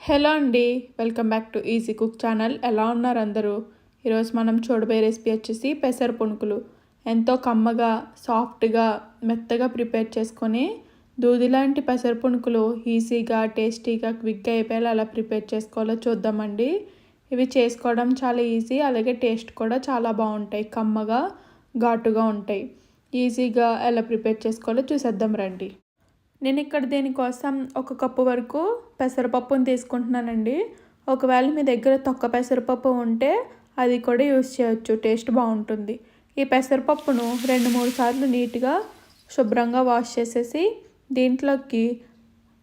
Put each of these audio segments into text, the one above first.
Hello అండి, welcome back to easy cook channel. ఎలా ఉన్నారు అందరూ? ఈరోజు మనం చూడబోయే రెసిపీ వచ్చేసి పెసర పునుకులు. ఎంతో కమ్మగా, సాఫ్ట్గా, మెత్తగా ప్రిపేర్ చేసుకొని దూది లాంటి పెసర పునుకులు ఈజీగా, టేస్టీగా, క్విక్గా అయిపోయేలా ఎలా ప్రిపేర్ చేసుకోవాలో చూద్దామండి. ఇవి చేసుకోవడం చాలా ఈజీ, అలాగే టేస్ట్ కూడా చాలా బాగుంటాయి. కమ్మగా, ఘాటుగా ఉంటాయి. ఈజీగా ఎలా ప్రిపేర్ చేసుకోవాలో చూసేద్దాం రండి. నేను ఇక్కడ దీనికోసం 1 కప్పు వరకు పెసరపప్పును తీసుకుంటున్నానండి. ఒకవేళ మీ దగ్గర తొక్క పెసరపప్పు ఉంటే అది కూడా యూస్ చేయొచ్చు, టేస్ట్ బాగుంటుంది. ఈ పెసరపప్పును 2-3 సార్లు నీట్గా శుభ్రంగా వాష్ చేసేసి దీంట్లోకి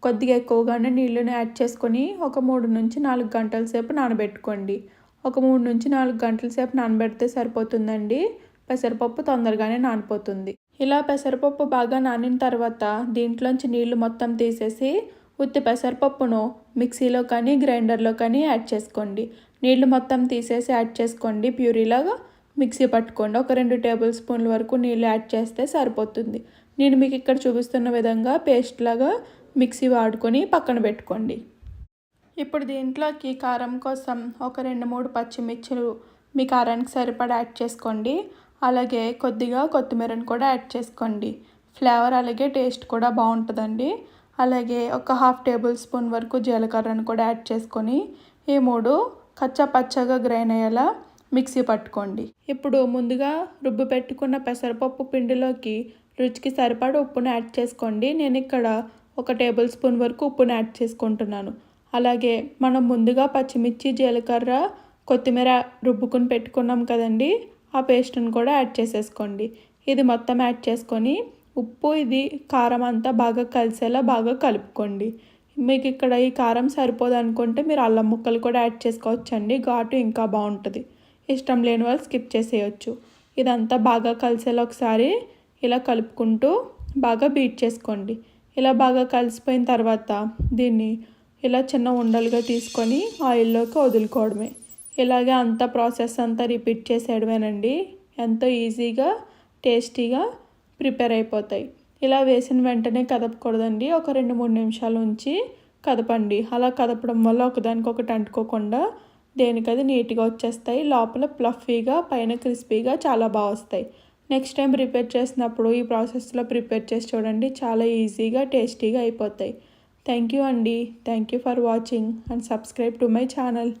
కొద్దిగా ఎక్కువగానే నీళ్ళని యాడ్ చేసుకొని ఒక 3-4 గంటల సేపు నానబెట్టుకోండి. ఒక 3-4 గంటల సేపు నానబెడితే సరిపోతుందండి. పెసరపప్పు తొందరగానే నానిపోతుంది. ఇలా పెసరపప్పు బాగా నానిన తర్వాత దీంట్లోంచి నీళ్లు మొత్తం తీసేసి ఉత్తి పెసరపప్పును మిక్సీలో కానీ గ్రైండర్లో కానీ యాడ్ చేసుకోండి. నీళ్లు మొత్తం తీసేసి యాడ్ చేసుకోండి. ప్యూరీలాగా మిక్సీ పట్టుకోండి. ఒక 2 టేబుల్ స్పూన్ల వరకు నీళ్ళు యాడ్ చేస్తే సరిపోతుంది. నేను మీకు ఇక్కడ చూపిస్తున్న విధంగా పేస్ట్ లాగా మిక్సీ వాడుకొని పక్కన పెట్టుకోండి. ఇప్పుడు దీంట్లోకి కారం కోసం ఒక 2-3 పచ్చిమిర్చులు మీ కారానికి సరిపడా యాడ్ చేసుకోండి. అలాగే కొద్దిగా కొత్తిమీరను కూడా యాడ్ చేసుకోండి. ఫ్లేవర్ అలాగే టేస్ట్ కూడా బాగుంటుందండి. అలాగే ఒక 1/2 టేబుల్ స్పూన్ వరకు జీలకర్రను కూడా యాడ్ చేసుకొని ఈ 3 కచ్చా పచ్చగా గ్రైండ్ అయ్యేలా మిక్సీ పట్టుకోండి. ఇప్పుడు ముందుగా రుబ్బు పెట్టుకున్న పెసరపప్పు పిండిలోకి రుచికి సరిపడా ఉప్పును యాడ్ చేసుకోండి. నేను ఇక్కడ 1 టేబుల్ స్పూన్ వరకు ఉప్పును యాడ్ చేసుకుంటున్నాను. అలాగే మనం ముందుగా పచ్చిమిర్చి, జీలకర్ర, కొత్తిమీర రుబ్బుకుని పెట్టుకున్నాం కదండి, ఆ పేస్ట్ని కూడా యాడ్ చేసేసుకోండి. ఇది మొత్తం యాడ్ చేసుకొని ఉప్పు, ఇది కారం అంతా బాగా కలిసేలా బాగా కలుపుకోండి. మీకు ఇక్కడ ఈ కారం సరిపోదు అనుకుంటే మీరు అల్లం ముక్కలు కూడా యాడ్ చేసుకోవచ్చండి. ఘాటు ఇంకా బాగుంటుంది. ఇష్టం లేని వాళ్ళు స్కిప్ చేసేయచ్చు. ఇదంతా బాగా కలిసేలా ఒకసారి ఇలా కలుపుకుంటూ బాగా బీట్ చేసుకోండి. ఇలా బాగా కలిసిపోయిన తర్వాత దీన్ని ఇలా చిన్న ఉండలుగా తీసుకొని ఆయిల్లోకి వదులుకోవడమే. ఇలాగే అంత ప్రాసెస్ అంతా రిపీట్ చేసేయడమేనండి. ఎంతో ఈజీగా, టేస్టీగా ప్రిపేర్ అయిపోతాయి. ఇలా వేసిన వెంటనే కదపకూడదండి. ఒక 2-3 నిమిషాల ఉంచి కదపండి. అలా కదపడం వల్ల ఒకదానికొకటి అంటుకోకుండా దేనికది నీట్గా వచ్చేస్తాయి. లోపల ఫ్లఫీగా, పైన క్రిస్పీగా చాలా బాగా వస్తాయి. నెక్స్ట్ టైం ప్రిపేర్ చేసినప్పుడు ఈ ప్రాసెస్లో ప్రిపేర్ చేసి చూడండి. చాలా ఈజీగా, టేస్టీగా అయిపోతాయి. థ్యాంక్ యూ అండి. Thank you for watching and subscribe to my channel.